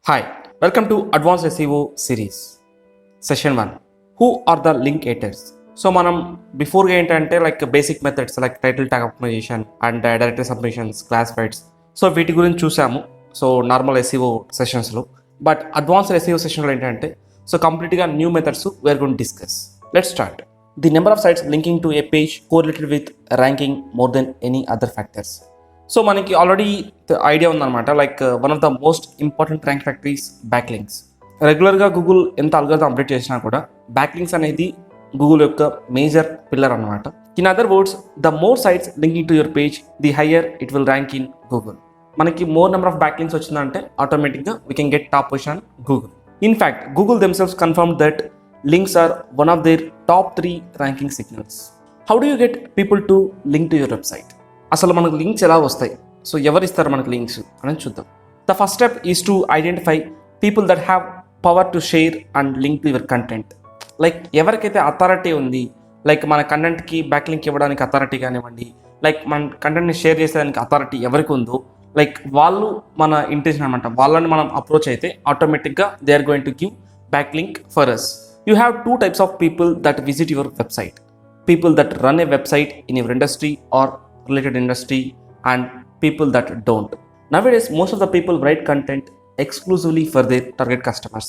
Hi, welcome to Advanced SEO series, Session 1. Who are the Linkreators? So, మనం బిఫోర్గా ఏంటంటే basic methods like title tag optimization and directory submissions, classifieds, so వీటి గురించి చూసాము. So normal SEO సెషన్స్లో. But advanced SEO సెషన్లో ఏంటంటే కంప్లీట్గా new methods we're going to discuss. Let's start. The number of sites linking to a page correlated with ranking more than any other factors. So మనకి already idea ఉందన్నమాట. One of the most important rank factor is backlinks. రెగ్యులర్గా Google ఎంత algorithm update చేసినా కూడా బ్యాక్లింక్స్ అనేది Google యొక్క major pillar అనమాట. In other words, the more sites linking to your page, the higher it will rank in Google. మనకి more number of backlinks వచ్చిందంటే ఆటోమేటిక్గా we can get top position Google. In fact Google themselves confirm that links are one of their top 3 ranking signals. How do you get people to link to your website? అసలు మనకు links ఎలా వస్తాయి, so ఎవరు ఇస్తారు మనకు links అని చూద్దాం. The first step is to identify people that have power to share and link to your content. ఎవరికైతే అథారిటీ ఉంది, మన కంటెంట్కి బ్యాక్ లింక్ ఇవ్వడానికి అథారిటీ కానివ్వండి, మన కంటెంట్ని షేర్ చేసేదానికి అథారిటీ ఎవరికి ఉందో, వాళ్ళు మన ఇంటెన్షన్ అనమాట. వాళ్ళని మనం అప్రోచ్ అయితే ఆటోమేటిక్గా they are going to give back link for us. You have 2 types of people that visit your website. People that run a website in your industry or related industry, and people that don't. Nowadays, most of the people write content exclusively for their target customers.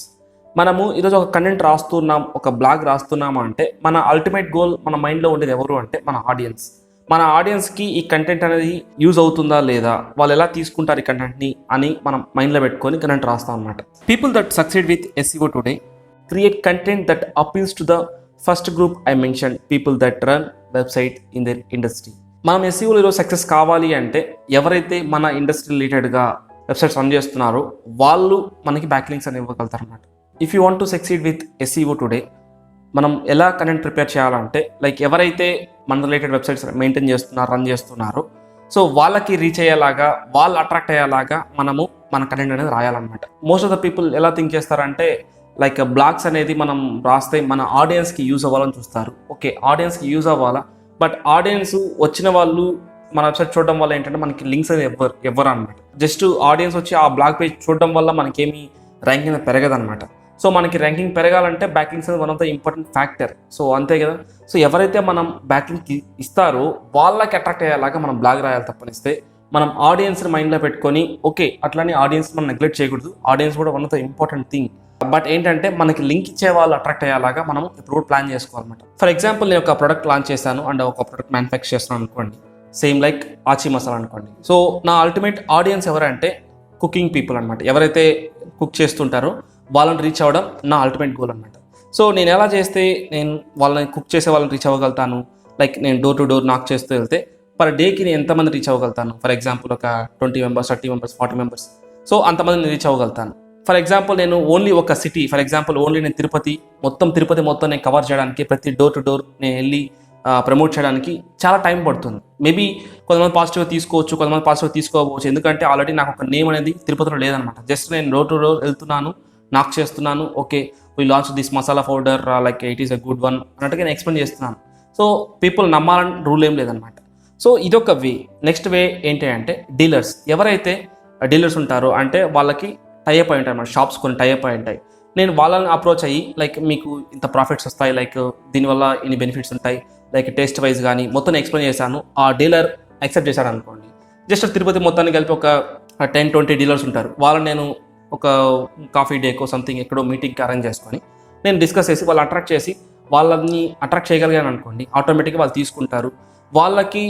మనము ఈరోజు ఒక content రాస్తున్నాం, ఒక blog రాస్తున్నాము అంటే మన ultimate goal, మన మైండ్లో ఉండేది ఎవరు అంటే మన ఆడియన్స్. మన ఆడియన్స్కి ఈ కంటెంట్ అనేది యూజ్ అవుతుందా లేదా, వాళ్ళు ఎలా తీసుకుంటారు ఈ కంటెంట్ని అని మనం మైండ్లో పెట్టుకొని కంటెంట్ రాస్తాం అనమాట. People that succeed with SEO today create content that appeals to the first group I mentioned, people that run website in their industry. మనం SEOలో ఈరోజు సక్సెస్ కావాలి అంటే ఎవరైతే మన ఇండస్ట్రీ రిలేటెడ్గా వెబ్సైట్స్ రన్ చేస్తున్నారో వాళ్ళు మనకి బ్యాక్ లింక్స్ అని ఇవ్వగలుగుతారు అనమాట. If you want to succeed with SEO today, మనం ఎలా కంటెంట్ ప్రిపేర్ చేయాలంటే ఎవరైతే మన రిలేటెడ్ వెబ్సైట్స్ మెయింటైన్ చేస్తున్నారో, రన్ చేస్తున్నారో, సో వాళ్ళకి రీచ్ అయ్యేలాగా, వాళ్ళు అట్రాక్ట్ అయ్యేలాగా మనము మన కంటెంట్ అనేది రాయాలన్నమాట. మోస్ట్ ఆఫ్ ద పీపుల్ ఎలా థింక్ చేస్తారంటే బ్లాగ్స్ అనేది మనం రాస్తే మన ఆడియన్స్కి యూజ్ అవ్వాలని చూస్తారు. ఓకే, ఆడియన్స్కి యూజ్ అవ్వాలా, బట్ ఆడియన్స్ వచ్చిన వాళ్ళు మన వెబ్సైట్ చూడడం వల్ల ఏంటంటే మనకి లింక్స్ అనేది ఎవ్వరు అనమాట. జస్ట్ ఆడియన్స్ వచ్చి ఆ బ్లాగ్ పేజ్ చూడడం వల్ల మనకేమి ర్యాంకింగ్ పెరగదనమాట. సో మనకి ర్యాంకింగ్ పెరగాలంటే బ్యాక్లింక్స్ అనేది one of the important factor. So అంతే కదా. సో ఎవరైతే మనం బ్యాక్లింక్ ఇస్తారో వాళ్ళకి అట్రాక్ట్ అయ్యేలాగా మనం బ్లాగ్ రాయాలి తప్పనిస్తే. మనం ఆడియన్స్ని మైండ్లో పెట్టుకొని, ఓకే అట్లానే ఆడియన్స్ మనం నెగ్లెక్ట్ చేయకూడదు. ఆడియన్స్ కూడా one of the important thing. But ఏంటంటే మనకి లింక్ ఇచ్చే వాళ్ళు అట్రాక్ట్ అయ్యేలాగా మనం ఇప్పుడు ప్లాన్ చేసుకోవాలన్నమాట. ఫర్ ఎగ్జాంపుల్, నేను ఒక ప్రోడక్ట్ లాంచ్ చేశాను అండ్ ఒక ప్రోడక్ట్ మ్యానుఫ్యాక్చర్ చేస్తున్నాను అనుకోండి, సేమ్ ఆచి మసాలా అనుకోండి. సో నా అల్టిమేట్ ఆడియన్స్ ఎవరంటే కుకింగ్ పీపుల్ అనమాట. ఎవరైతే కుక్ చేస్తుంటారో వాళ్ళని రీచ్ అవ్వడం నా అల్టిమేట్ గోల్ అనమాట. సో నేను ఎలా చేస్తే నేను వాళ్ళని కుక్ చేసే వాళ్ళని రీచ్ అవ్వగలుగుతాను, నేను డోర్ టు డోర్ నాక్ చేస్తూ వెళ్తే పర్ డేకి నేను ఎంతమంది రీచ్ అవ్వగలుగుతాను. ఫర్ ఎగ్జాంపుల్ ఒక 20 మెంబర్స్, 30 మెంబర్స్, 40 మెంబర్స్, సో అంతమందిని రీచ్ అవ్వగలుగుతాను. ఫర్ ఎగ్జాంపుల్ నేను ఓన్లీ ఒక సిటీ, ఫర్ ఎగ్జాంపుల్ ఓన్లీ నేను తిరుపతి మొత్తం నేను కవర్ చేయడానికి, ప్రతి డోర్ టు డోర్ నేను వెళ్ళి ప్రమోట్ చేయడానికి చాలా టైం పడుతుంది. మేబీ కొంతమంది పాజిటివ్గా తీసుకోవచ్చు, కొంతమంది పాజిటివ్గా తీసుకోవచ్చు. ఎందుకంటే ఆల్రెడీ నాకు ఒక నేమ్ అనేది తిరుపతిలో లేదనమాట. జస్ట్ నేను డోర్ టు డోర్ వెళ్తున్నాను, నాక్ చేస్తున్నాను, okay we launch this masala powder, it is a good one అన్నట్టుగా నేను ఎక్స్ప్లెయిన్ చేస్తున్నాను. సో పీపుల్ నమ్మాలని రూల్ ఏం లేదనమాట. సో ఇదొక వే. నెక్స్ట్ వే ఏంటి అంటే డీలర్స్. ఎవరైతే డీలర్స్ ఉంటారో అంటే వాళ్ళకి టైఅప్ అయి ఉంటాయి అన్నమాట. షాప్స్ కొన్ని టైఅప్ అయి ఉంటాయి. నేను వాళ్ళని అప్రోచ్ అయ్యి మీకు ఇంత ప్రాఫిట్స్ వస్తాయి, దీనివల్ల ఇన్ని బెనిఫిట్స్ ఉంటాయి, టేస్ట్ వైజ్ కానీ మొత్తం ఎక్స్ప్లెయిన్ చేశాను. ఆ డీలర్ యాక్సెప్ట్ చేశాడు అనుకోండి. జస్ట్ తిరుపతి మొత్తాన్ని కలిపి ఒక 10-20 డీలర్స్ ఉంటారు. వాళ్ళని నేను ఒక కాఫీ డేకో సంథింగ్ ఎక్కడో మీటింగ్కి అరేంజ్ చేసుకొని నేను డిస్కస్ చేసి వాళ్ళు అట్రాక్ట్ చేసి వాళ్ళని అట్రాక్ట్ చేయగలిగాను అనుకోండి, ఆటోమేటిక్గా వాళ్ళు తీసుకుంటారు. వాళ్ళకి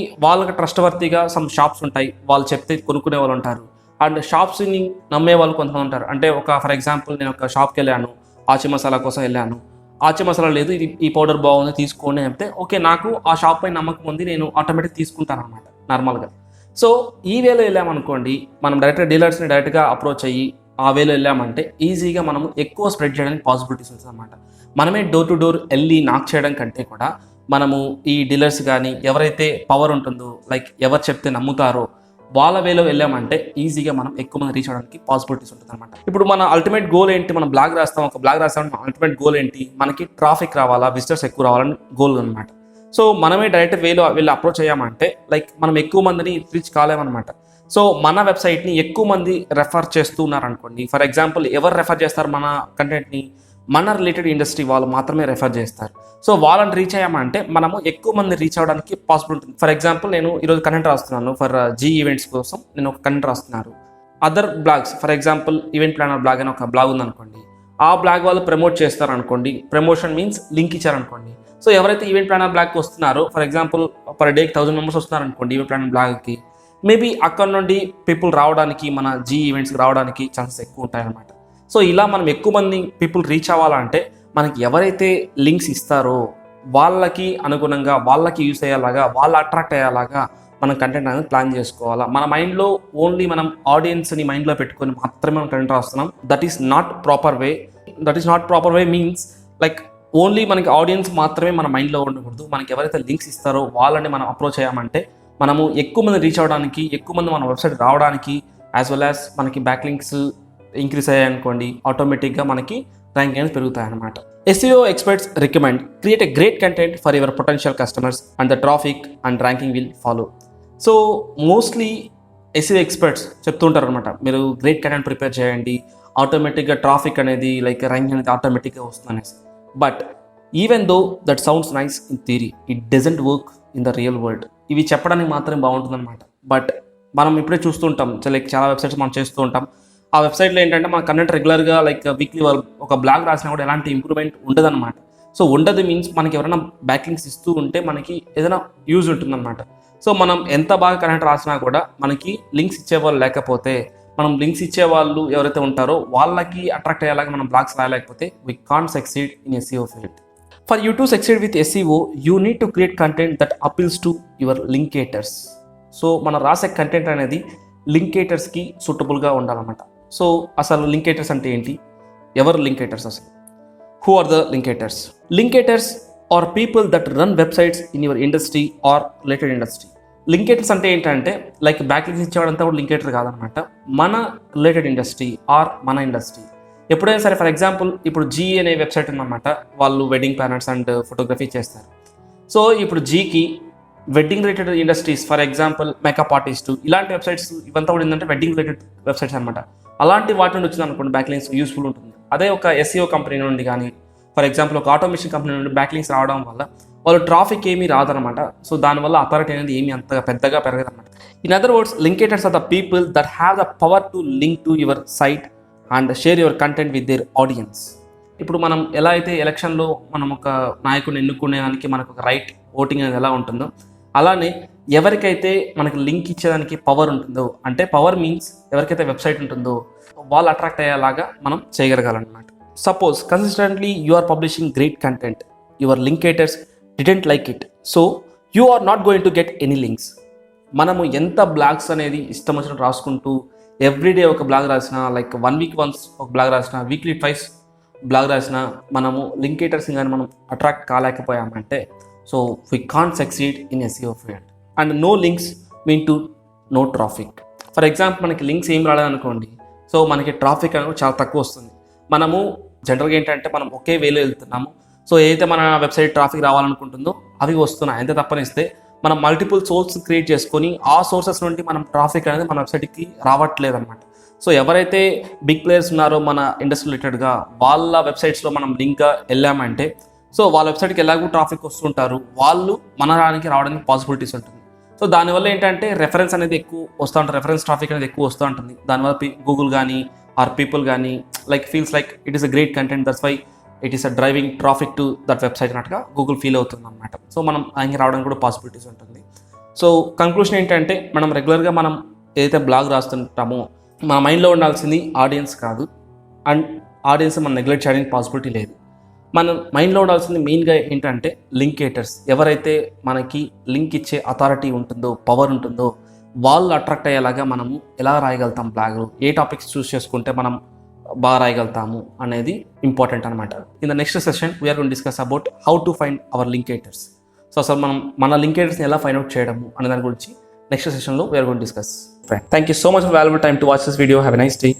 ట్రస్ట్ వర్తీగా సమ్ షాప్స్ ఉంటాయి, వాళ్ళు చెప్తే కొనుక్కునే వాళ్ళు ఉంటారు. అండ్ షాప్స్ని నమ్మే వాళ్ళు కొంతమంది ఉంటారు. అంటే ఫర్ ఎగ్జాంపుల్ నేను ఒక షాప్కి వెళ్ళాను, ఆచి మసాలా కోసం వెళ్ళాను, ఆచి మసాలా లేదు, ఈ పౌడర్ బాగుంది తీసుకోండి అని చెప్తే ఓకే నాకు ఆ షాప్ పై నమ్మకం ఉంది, నేను ఆటోమేటిక్ తీసుకుంటాను అనమాట నార్మల్గా. సో ఈ వేలో వెళ్ళామనుకోండి, మనం డీలర్స్ని డైరెక్ట్గా అప్రోచ్ అయ్యి ఆ వేలో వెళ్ళామంటే ఈజీగా మనము ఎక్కువ స్ప్రెడ్ చేయడానికి పాసిబిలిటీస్ ఉంటుంది అనమాట. మనమే డోర్ టు డోర్ వెళ్ళి నాక్ చేయడం కంటే కూడా మనము ఈ డీలర్స్ కానీ ఎవరైతే పవర్ ఉంటుందో, ఎవరు చెప్తే నమ్ముతారో వాళ్ళ వేలో వెళ్ళామంటే ఈజీగా మనం ఎక్కువ మంది రీచ్ అవడానికి పాసిబిలిటీస్ ఉంటుంది అనమాట. ఇప్పుడు మన అల్టిమేట్ గోల్ ఏంటి? మనం ఒక బ్లాగ్ రాస్తాం, అల్టిమేట్ గోల్ ఏంటి? మనకి ట్రాఫిక్ రావాలా, విజిటర్స్ ఎక్కువ రావాలని గోల్ అనమాట. సో మనమే డైరెక్ట్ వేలో వెళ్ళి అప్రోచ్ అయ్యామంటే మనం ఎక్కువ మందిని రీచ్ కాలేమన్నమాట. సో మన వెబ్సైట్ని ఎక్కువ మంది రెఫర్ చేస్తూ ఉన్నారనుకోండి. ఫర్ ఎగ్జాంపుల్ ఎవరు రెఫర్ చేస్తారు మన కంటెంట్ని? మన రిలేటెడ్ ఇండస్ట్రీ వాళ్ళు మాత్రమే రెఫర్ చేస్తారు. సో వాళ్ళని రీచ్ అయ్యామంటే మనము ఎక్కువ మంది రీచ్ అవ్వడానికి పాసిబుల్ ఉంటుంది. ఫర్ ఎగ్జాంపుల్ నేను ఈరోజు కంటెంట్ రాస్తున్నాను ఫర్ జీ ఈవెంట్స్ కోసం, నేను ఒక కంటెంట్ రాస్తున్నాను. Other blogs, for example event planner blog అని ఒక బ్లాగ్ ఉందనుకోండి, ఆ బ్లాగ్ వాళ్ళు ప్రమోట్ చేస్తారనుకోండి. ప్రమోషన్ మీన్స్ లింక్ ఇచ్చారనుకోండి. సో ఎవరైతే ఈవెంట్ ప్లానర్ బ్లాగ్కి వస్తున్నారో, ఫర్ ఎగ్జాంపుల్ పర్ డేకి 1000 మెంబర్స్ వస్తున్నారనుకోండి ఈవెంట్ ప్లానర్ బ్లాగ్కి, మేబీ అక్కడ నుండి పీపుల్ రావడానికి, మన జీ ఈవెంట్స్కి రావడానికి ఛాన్సెస్ ఎక్కువ ఉంటాయన్నమాట. సో ఇలా మనం ఎక్కువ మంది పీపుల్ రీచ్ అవ్వాలంటే మనకి ఎవరైతే లింక్స్ ఇస్తారో వాళ్ళకి అనుగుణంగా, వాళ్ళకి యూస్ అయ్యేలాగా, వాళ్ళు అట్రాక్ట్ అయ్యేలాగా మనం కంటెంట్ అనేది ప్లాన్ చేసుకోవాలా. మన మైండ్లో ఓన్లీ మనం ఆడియన్స్ని మైండ్లో పెట్టుకొని మాత్రమే మనం కంటెంట్ రాస్తున్నాం. That is not proper way. Means like only మనకి ఆడియన్స్ మాత్రమే మన మైండ్లో ఉండకూడదు. మనకి ఎవరైతే లింక్స్ ఇస్తారో వాళ్ళని మనం అప్రోచ్ అయ్యామంటే మనము ఎక్కువ మంది రీచ్ అవ్వడానికి, ఎక్కువ మంది మన వెబ్సైట్ రావడానికి, యాజ్ వెల్ యాజ్ మనకి బ్యాక్ లింక్స్ ఇంక్రీజ్ అయ్యాయనుకోండి, ఆటోమేటిక్గా మనకి ర్యాంక్ అనేది పెరుగుతాయి అన్నమాట. SEO experts recommend create a great content for your potential customers and the traffic and ranking will follow. So mostly SEO experts చెప్తూ ఉంటారు అనమాట, మీరు గ్రేట్ కంటెంట్ ప్రిపేర్ చేయండి, ఆటోమేటిక్గా ట్రాఫిక్ అనేది లైక్ ర్యాంకింగ్ అనేది ఆటోమేటిక్గా వస్తుంది అనేసి. But even though that sounds nice in theory, it doesn't work in the real world. ఇవి చెప్పడానికి మాత్రమే బాగుంటుంది అనమాట. బట్ మనం ఇప్పుడే చూస్తుంటాం, లైక్ చాలా వెబ్సైట్స్ మనం చేస్తూ ఉంటాం. ఆ వెబ్సైట్లో ఏంటంటే మన కంటెంట్ రెగ్యులర్గా లైక్ వీక్లీ ఒక బ్లాగ్ రాసినా కూడా ఎలాంటి ఇంప్రూవ్మెంట్ ఉండదు అనమాట. సో ఉండదు మీన్స్ మనకి ఎవరైనా బ్యాక్ లింక్స్ ఇస్తూ ఉంటే మనకి ఏదైనా యూజ్ ఉంటుందన్నమాట. సో మనం ఎంత బాగా కంటెంట్ రాసినా కూడా మనకి లింక్స్ ఇచ్చేవాళ్ళు లేకపోతే, మనం లింక్స్ ఇచ్చేవాళ్ళు ఎవరైతే ఉంటారో వాళ్ళకి అట్రాక్ట్ అయ్యేలాగా మనం blogs రాయలేకపోతే we can't succeed in SEO field. For you to succeed with SEO, you need to create content that appeals to your linkators. So మనం రాసే కంటెంట్ అనేది లింకేటర్స్కి సూటబుల్గా ఉండాలన్నమాట. సో అసలు లింకేటర్స్ అంటే ఏంటి? ఎవరు లింకేటర్స్ అసలు? Who are the linkerati? Linkerati are people that run websites in your industry or related industry. Linkerati అంటే ఏంటంటే లైక్ బ్యాక్ లింక్స్ ఇచ్చేవాడంతా కూడా లింకేటర్ కాదనమాట. మన రిలేటెడ్ ఇండస్ట్రీ ఆర్ మన ఇండస్ట్రీ ఎప్పుడైనా సరే, ఫర్ ఎగ్జాంపుల్ ఇప్పుడు జీ అనే వెబ్సైట్ ఉందన్నమాట, వాళ్ళు వెడ్డింగ్ ప్లానర్స్ అండ్ ఫోటోగ్రఫీ చేస్తారు. సో ఇప్పుడు జీకి wedding related industries, for example makeup artist, ఇలాంటి వెబ్సైట్స్ ఇవంతా కూడా ఏంటంటే వెడ్డింగ్ రిలేటెడ్ వెబ్సైట్స్ అనమాట. అలాంటి వాటి నుండి వచ్చింది అనుకోండి బ్యాక్ లింక్స్ యూస్ఫుల్ ఉంటుంది. అదే ఒక SEO కంపెనీ నుండి కానీ, ఫర్ ఎగ్జాంపుల్ ఒక ఆటోమేషన్ కంపెనీ నుండి బ్యాక్ లింక్స్ రావడం వల్ల వాళ్ళు ట్రాఫిక్ ఏమీ రాదనమాట. సో దానివల్ల అథారిటీ అనేది ఏమీ అంతగా పెద్దగా పెరగదన్నమాట. In other words, linkerati are the people that have the power to link to your site and share your content with their audience. ఇప్పుడు మనం ఎలా అయితే ఎలక్షన్లో మనం ఒక నాయకుడిని ఎన్నుకునేదానికి మనకు ఒక రైట్ ఓటింగ్ అనేది ఎలా ఉంటుందో, అలానే ఎవరికైతే మనకి లింక్ ఇచ్చేదానికి పవర్ ఉంటుందో, అంటే పవర్ మీన్స్ ఎవరికైతే వెబ్సైట్ ఉంటుందో వాళ్ళు అట్రాక్ట్ అయ్యేలాగా మనం చేయగలగాలన్నమాట. Suppose consistently you are publishing great content, your linkerati didn't like it, so you are not going to get any links. మనము ఎంత బ్లాగ్స్ అనేది ఇష్టం వచ్చినట్టు రాసుకుంటూ ఎవ్రీడే ఒక బ్లాగ్ రాసిన, లైక్ 1 week వన్స్ ఒక బ్లాగ్ రాసిన, వీక్లీ ట్వైస్ బ్లాగ్ రాసిన, మనము లింకేటర్స్ని కానీ మనం అట్రాక్ట్ కాలేకపోయామంటే so we can't succeed in SEO field. And no links mean to no traffic. For example మనకి లింక్స్ ఏం రాలేదనుకోండి, సో మనకి ట్రాఫిక్ అనేది చాలా తక్కువ వస్తుంది. మనము జనరల్గా ఏంటంటే మనం ఒకే వేలో వెళ్తున్నాము. సో ఏదైతే మన వెబ్సైట్ ట్రాఫిక్ రావాలనుకుంటుందో అవి వస్తున్నాయి, అంతే తప్పనిస్తే మనం మల్టిపుల్ సోర్స్ క్రియేట్ చేసుకొని ఆ సోర్సెస్ నుండి మనం ట్రాఫిక్ అనేది మన వెబ్సైట్కి రావట్లేదు అనమాట. సో ఎవరైతే బిగ్ ప్లేయర్స్ ఉన్నారో మన ఇండస్ట్రీ రిలేటెడ్గా వాళ్ళ వెబ్సైట్స్లో మనం లింక్గా వెళ్ళామంటే సో వాళ్ళ వెబ్సైట్కి ఎలాగో ట్రాఫిక్ వస్తుంటారు, వాళ్ళు మన రావడానికి పాసిబిలిటీస్ ఉంటుంది. సో దానివల్ల ఏంటంటే రెఫరెన్స్ అనేది ఎక్కువ వస్తూ ఉంటుంది, రెఫరెన్స్ ట్రాఫిక్ అనేది ఎక్కువ వస్తూ ఉంటుంది. దానివల్ల గూగుల్ కానీ ఆర్ పీపుల్ కానీ like feels like it is a great content, that's why it is a driving traffic to that website అన్నట్టుగా గూగుల్ ఫీల్ అవుతుంది అనమాట. సో మనం ఆయన రావడానికి కూడా పాసిబిలిటీస్ ఉంటుంది. సో కంక్లూషన్ ఏంటంటే మనం రెగ్యులర్గా మనం ఏదైతే బ్లాగ్ రాస్తుంటామో మన మైండ్లో ఉండాల్సింది ఆడియన్స్ కాదు, అండ్ ఆడియన్స్ మనం నెగ్లెక్ట్ చేయడానికి పాసిబిలిటీ లేదు. మన మైండ్లో ఉండాల్సింది మెయిన్గా ఏంటంటే లింకేటర్స్, ఎవరైతే మనకి లింక్ ఇచ్చే అథారిటీ ఉంటుందో, పవర్ ఉంటుందో వాళ్ళు అట్రాక్ట్ అయ్యేలాగా మనము ఎలా రాయగలుగుతాం బ్లాగ్లో, ఏ టాపిక్స్ చూస్ చేసుకుంటే మనం బాగా రాయగలుగుతాము అనేది ఇంపార్టెంట్ అనమాట. In the next session we're going discuss about how to find our linkerati. So అసలు మనం మన లింకేటర్స్ని ఎలా ఫైండ్ అవుట్ చేయడము అనే దాని గురించి నెక్స్ట్ సెషన్లో we are going discuss. Thank you so much for valuable time to watch this video. Have a nice day.